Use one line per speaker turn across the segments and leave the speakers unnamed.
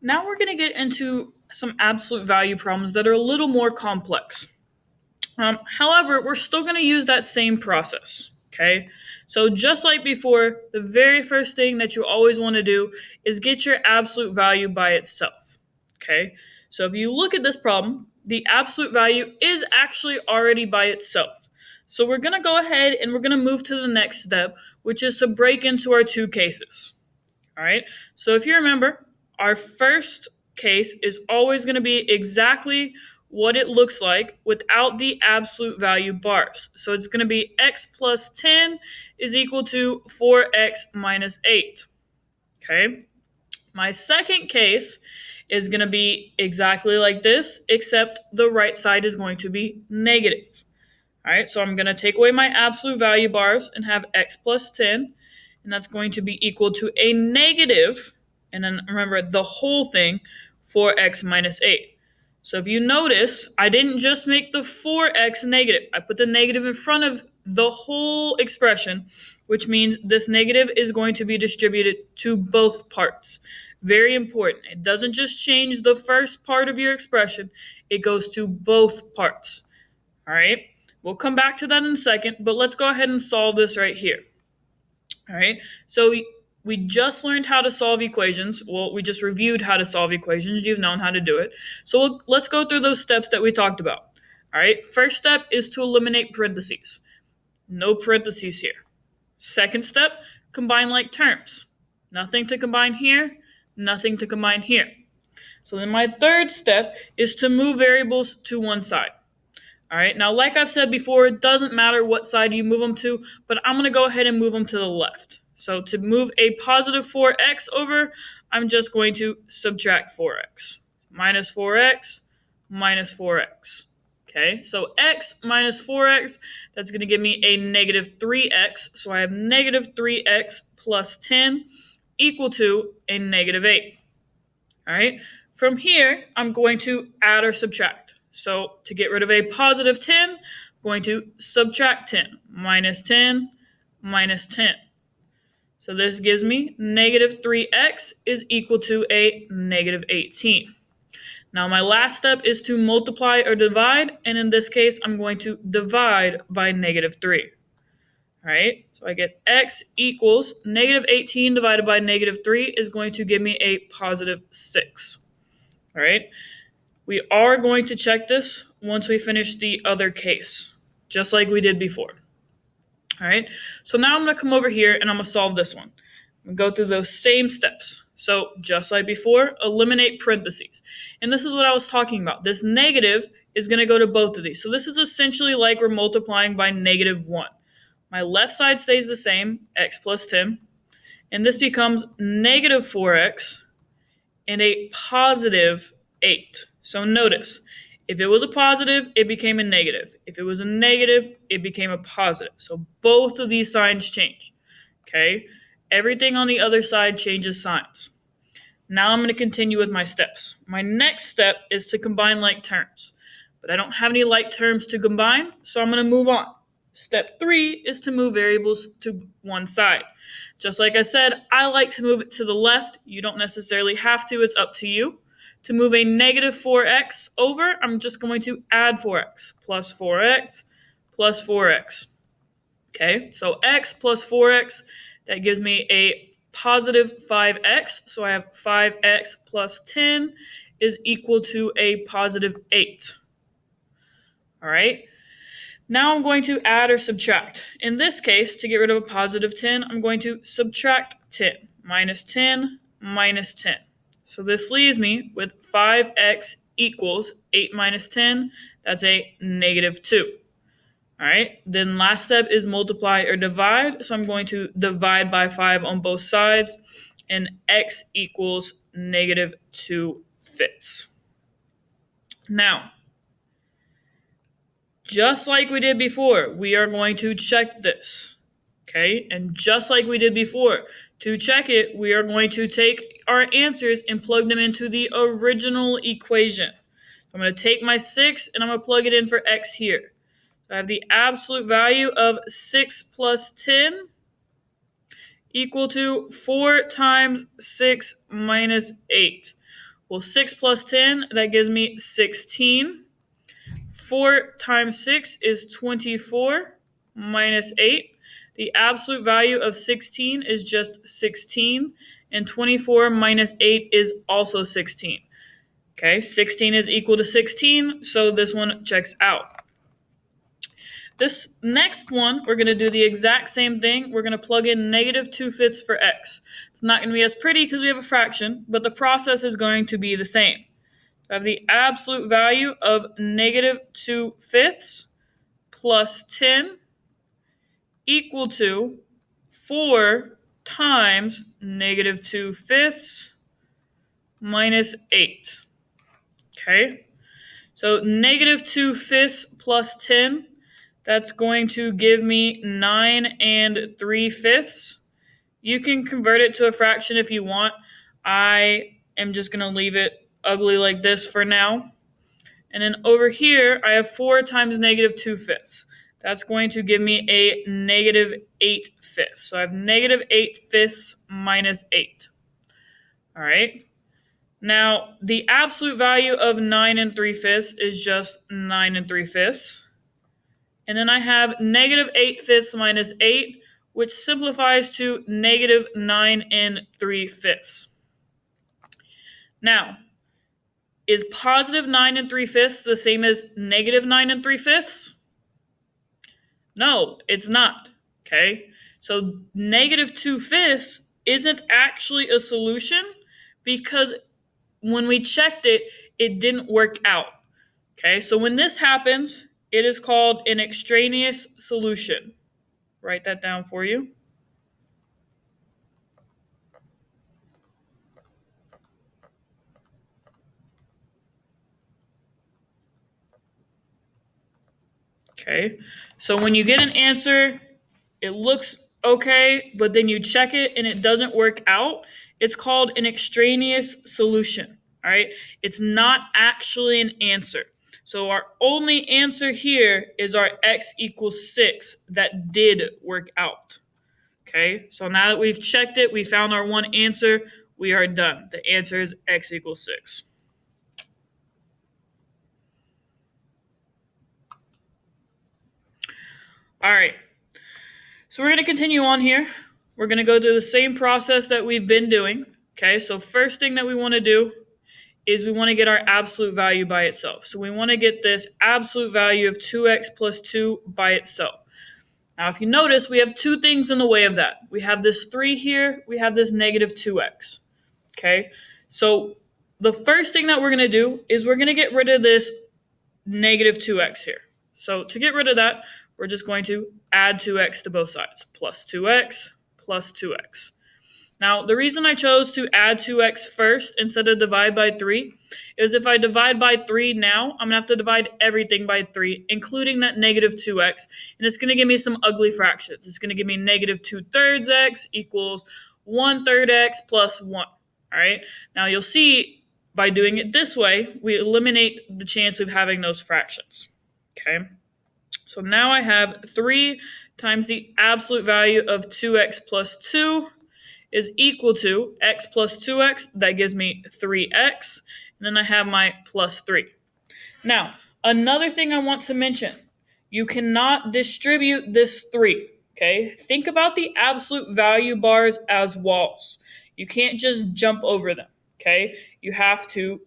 Now we're going to get into some absolute value problems that are a little more complex. However, we're still going to use that same process, okay? So just like before, the very first thing that you always want to do is get your absolute value by itself, okay? So if you look at this problem, the absolute value is actually already by itself. So we're going to go ahead and we're going to move to the next step, which is to break into our two cases. All right. So if you remember, our first case is always going to be exactly what it looks like without the absolute value bars. So it's going to be x plus 10 is equal to 4x minus 8. Okay. My second case is going to be exactly like this, except the right side is going to be negative. All right, so I'm going to take away my absolute value bars and have x plus 10, and that's going to be equal to a negative, and then remember the whole thing, 4x minus 8. So if you notice, I didn't just make the 4x negative. I put the negative in front of the whole expression, which means this negative is going to be distributed to both parts. Very important. It doesn't just change the first part of your expression, it goes to both parts. All right? We'll come back to that in a second, but let's go ahead and solve this right here. All right, so we just learned how to solve equations. Well, we just reviewed how to solve equations. You've known how to do it. So let's go through those steps that we talked about. All right, first step is to eliminate parentheses. No parentheses here. Second step, combine like terms. Nothing to combine here, nothing to combine here. So then my third step is to move variables to one side. All right, now like I've said before, it doesn't matter what side you move them to, but I'm going to go ahead and move them to the left. So to move a positive 4x over, I'm just going to subtract 4x. Minus 4x, minus 4x. Okay, so x minus 4x, that's going to give me a negative 3x. So I have negative 3x plus 10 equal to a negative 8. All right, from here, I'm going to add or subtract. So to get rid of a positive 10, I'm going to subtract 10. Minus 10, minus 10. So this gives me negative 3x is equal to a negative 18. Now my last step is to multiply or divide, and in this case, I'm going to divide by negative 3. All right, so I get x equals negative 18 divided by negative 3 is going to give me a positive 6. All right. We are going to check this once we finish the other case, just like we did before. All right, so now I'm going to come over here and I'm going to solve this one. I'm going to go through those same steps. So just like before, eliminate parentheses. And this is what I was talking about. This negative is going to go to both of these. So this is essentially like we're multiplying by negative 1. My left side stays the same, x plus 10. And this becomes negative 4x and a positive 8. So notice, if it was a positive, it became a negative. If it was a negative, it became a positive. So both of these signs change. Okay? Everything on the other side changes signs. Now I'm going to continue with my steps. My next step is to combine like terms. But I don't have any like terms to combine, so I'm going to move on. Step 3 is to move variables to one side. Just like I said, I like to move it to the left. You don't necessarily have to, it's up to you. To move a negative 4x over, I'm just going to add 4x plus 4x plus 4x. Okay, so x plus 4x, that gives me a positive 5x. So I have 5x plus 10 is equal to a positive 8. All right. Now I'm going to add or subtract. In this case, to get rid of a positive 10, I'm going to subtract 10. Minus 10, minus 10. So this leaves me with 5x equals 8 minus 10. That's a negative 2. All right. Then last step is multiply or divide. So I'm going to divide by 5 on both sides. And x equals negative 2 fifths. Now, just like we did before, we are going to check this, okay? And just like we did before, to check it, we are going to take our answers and plug them into the original equation. I'm going to take my 6 and I'm going to plug it in for x here. So I have the absolute value of 6 plus 10 equal to 4 times 6 minus 8, Well, 6 plus 10, that gives me 16. 4 times 6 is 24 minus 8. The absolute value of 16 is just 16, and 24 minus 8 is also 16. Okay, 16 is equal to 16, so this one checks out. This next one, we're going to do the exact same thing. We're going to plug in negative 2/5 for x. It's not going to be as pretty because we have a fraction, but the process is going to be the same. I have the absolute value of negative 2/5 plus 10 equal to 4 times negative 2/5 minus 8. Okay, so negative 2/5 plus 10, that's going to give me 9 3/5. You can convert it to a fraction if you want. I am just going to leave it ugly like this for now. And then over here, I have 4 times negative 2/5. That's going to give me a negative 8/5. So I have negative 8/5 minus 8. All right. Now, the absolute value of 9 3/5 is just 9 3/5. And then I have negative 8/5 minus 8, which simplifies to negative 9 3/5. Now, is positive 9 3/5 the same as negative 9 3/5? No, it's not. Okay, so negative 2/5 isn't actually a solution because when we checked it, it didn't work out. Okay, so when this happens, it is called an extraneous solution. Write that down for you. Okay, so when you get an answer, it looks okay, but then you check it and it doesn't work out, it's called an extraneous solution. All right, it's not actually an answer. So our only answer here is our x equals 6 that did work out. Okay, so now that we've checked it, we found our one answer, we are done. The answer is x equals 6. All right, so we're going to continue on here. We're going to go through the same process that we've been doing. Okay, so first thing that we want to do is we want to get our absolute value by itself. So we want to get this absolute value of 2x plus 2 by itself. Now, if you notice, we have two things in the way of that. We have this 3 here. We have this negative 2x. Okay, so the first thing that we're going to do is we're going to get rid of this negative 2x here. So to get rid of that, we're just going to add 2x to both sides. Plus 2x plus 2x. Now, the reason I chose to add 2x first instead of divide by 3 is if I divide by 3 now, I'm going to have to divide everything by 3, including that negative 2x, and it's going to give me some ugly fractions. It's going to give me negative 2/3 x equals 1/3 x plus 1. All right, now you'll see by doing it this way, we eliminate the chance of having those fractions. Okay, so now I have 3 times the absolute value of 2x plus 2 is equal to x plus 2x. That gives me 3x. And then I have my plus 3. Now, another thing I want to mention, you cannot distribute this 3. Okay? Think about the absolute value bars as walls. You can't just jump over them. Okay? You have to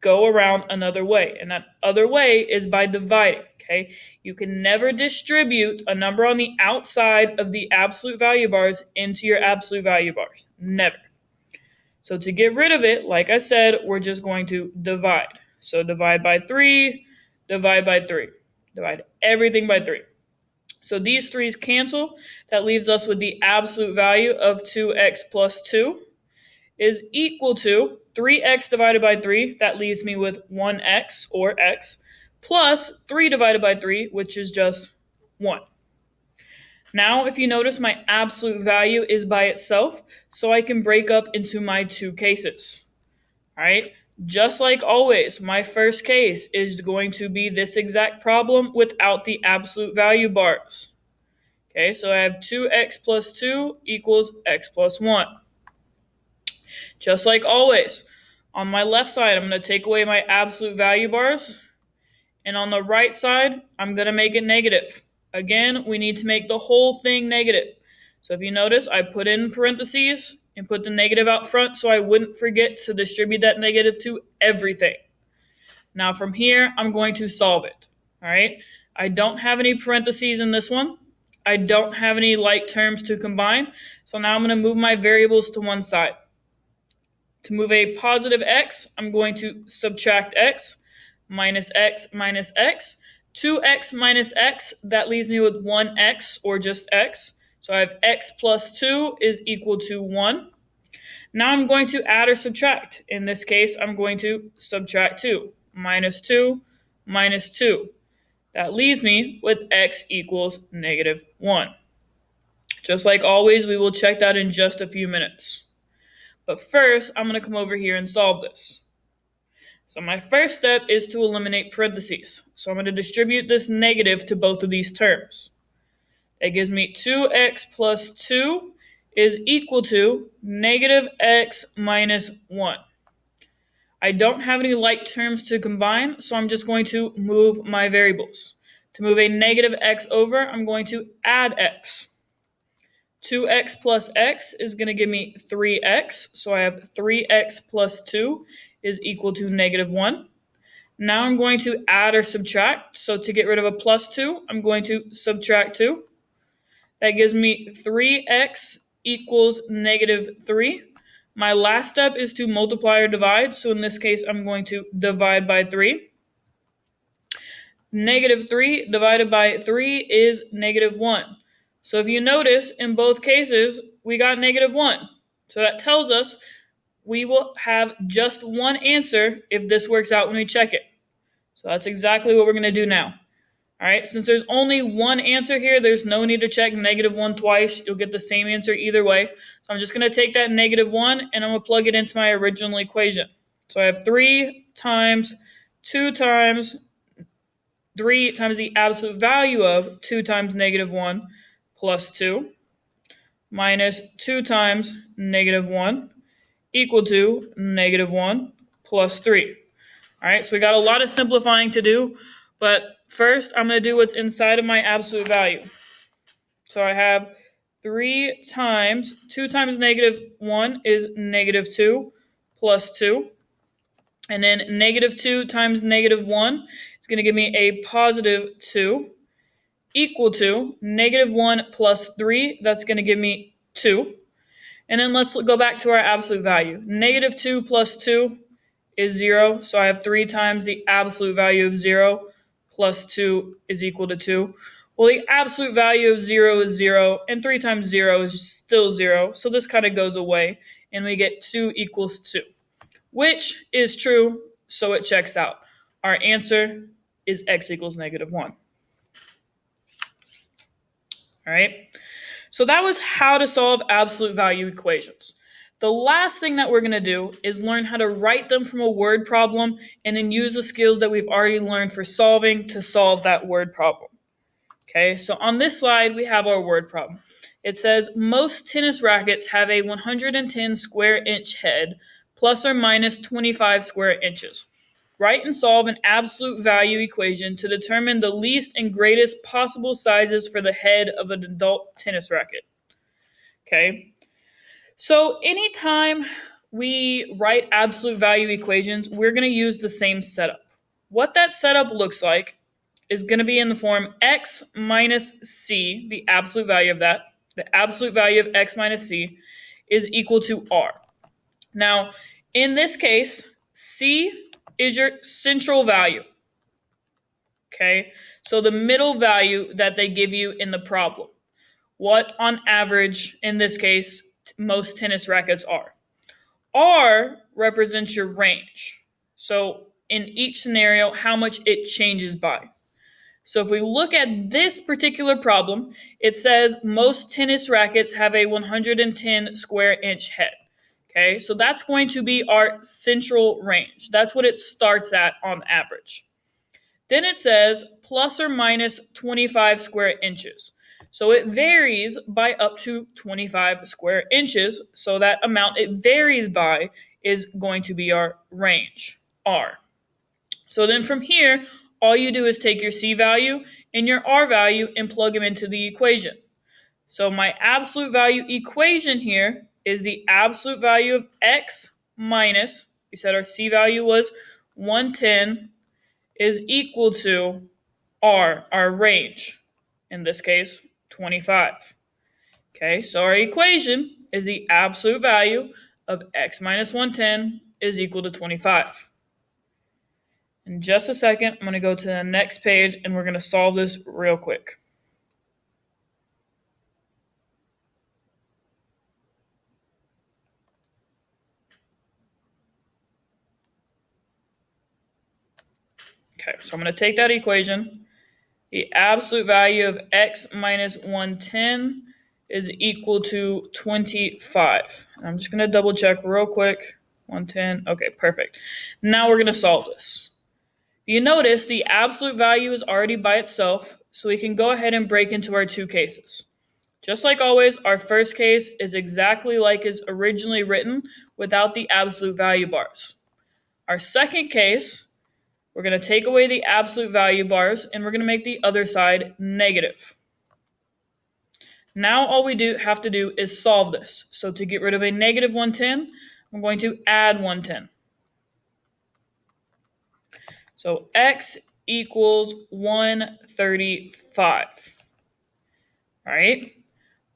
go around another way. And that other way is by dividing. Okay? You can never distribute a number on the outside of the absolute value bars into your absolute value bars. Never. So to get rid of it, like I said, we're just going to divide. So divide by 3, divide by 3. Divide everything by 3. So these 3's cancel. That leaves us with the absolute value of 2x plus 2 is equal to 3x divided by 3. That leaves me with 1x, or x, plus 3 divided by 3, which is just 1. Now, if you notice, my absolute value is by itself, so I can break up into my two cases. All right? Just like always, my first case is going to be this exact problem without the absolute value bars. Okay, so I have 2x plus 2 equals x plus 1. Just like always, On my left side, I'm going to take away my absolute value bars. And on the right side, I'm going to make it negative. Again, we need to make the whole thing negative. So if you notice, I put in parentheses and put the negative out front so I wouldn't forget to distribute that negative to everything. Now from here, I'm going to solve it. All right. I don't have any parentheses in this one. I don't have any like terms to combine. So now I'm going to move my variables to one side. To move a positive x, I'm going to subtract x minus x minus x. 2x minus x, that leaves me with 1x or just x. So I have x plus 2 is equal to 1. Now I'm going to add or subtract. In this case, I'm going to subtract 2. Minus 2 minus 2. That leaves me with x equals negative 1. Just like always, we will check that in just a few minutes. But first, I'm going to come over here and solve this. So my first step is to eliminate parentheses. So I'm going to distribute this negative to both of these terms. That gives me 2x plus 2 is equal to negative x minus 1. I don't have any like terms to combine, so I'm just going to move my variables. To move a negative x over, I'm going to add x. 2x plus x is going to give me 3x, so I have 3x plus 2 is equal to negative 1. Now I'm going to add or subtract, so to get rid of a plus 2, I'm going to subtract 2. That gives me 3x equals negative 3. My last step is to multiply or divide, so in this case, I'm going to divide by 3. Negative 3 divided by 3 is negative 1. So if you notice, in both cases, we got negative 1. So that tells us we will have just one answer if this works out when we check it. So that's exactly what we're going to do now. All right, since there's only one answer here, there's no need to check negative 1 twice. You'll get the same answer either way. So I'm just going to take that negative 1 and I'm going to plug it into my original equation. So I have 3 times 2 times 3 times the absolute value of 2 times negative 1 plus 2 minus 2 times negative 1 equal to negative 1 plus 3. All right, so we got a lot of simplifying to do, but first I'm going to do what's inside of my absolute value. So I have 3 times 2 times negative 1 is negative 2 plus 2. And then negative 2 times negative 1 is going to give me a positive 2 equal to negative 1 plus 3. That's going to give me 2. And then let's go back to our absolute value. Negative 2 plus 2 is 0. So I have 3 times the absolute value of 0 plus 2 is equal to 2. Well, the absolute value of 0 is 0, and 3 times 0 is still 0. So this kind of goes away, and we get 2 equals 2, which is true, so it checks out. Our answer is x equals negative 1. All right, so that was how to solve absolute value equations. The last thing that we're going to do is learn how to write them from a word problem and then use the skills that we've already learned for solving to solve that word problem. Okay, so on this slide, we have our word problem. It says most tennis rackets have a 110 square inch head plus or minus 25 square inches. Write and solve an absolute value equation to determine the least and greatest possible sizes for the head of an adult tennis racket. Okay, so anytime we write absolute value equations, we're going to use the same setup. What that setup looks like is going to be in the form x minus c, the absolute value of that. The absolute value of x minus c is equal to r. Now, in this case, c is your central value. Okay, so the middle value that they give you in the problem. What on average, in this case, most tennis rackets are. R represents your range. So in each scenario, how much it changes by. So if we look at this particular problem, it says most tennis rackets have a 110 square inch head. Okay, so that's going to be our central range. That's what it starts at on average. Then it says plus or minus 25 square inches. So it varies by up to 25 square inches. So that amount it varies by is going to be our range, R. So then from here, all you do is take your C value and your R value and plug them into the equation. So my absolute value equation here is the absolute value of X minus, we said our C value was 110, is equal to R, our range, in this case, 25. Okay, so our equation is the absolute value of X minus 110 is equal to 25. In just a second, I'm going to go to the next page and we're going to solve this real quick. Okay, so I'm going to take that equation. The absolute value of X minus 110 is equal to 25. I'm just going to double check real quick. 110. Okay, perfect. Now we're going to solve this. You notice the absolute value is already by itself, so we can go ahead and break into our two cases. Just like always, our first case is exactly like it's originally written without the absolute value bars. Our second case, we're going to take away the absolute value bars and we're going to make the other side negative. Now all we have to do is solve this. So to get rid of a negative 110, I'm going to add 110. So X equals 135. All right.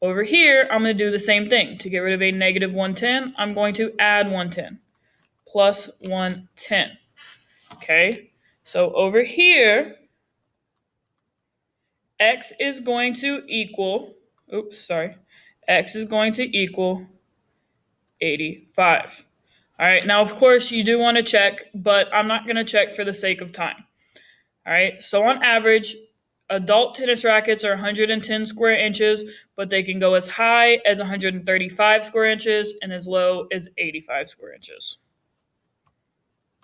Over here, I'm going to do the same thing. To get rid of a negative 110, I'm going to add 110 plus 110. Okay. So over here, X is going to equal, X is going to equal 85. All right, now of course you do want to check, but I'm not going to check for the sake of time. All right, so on average, adult tennis rackets are 110 square inches, but they can go as high as 135 square inches and as low as 85 square inches.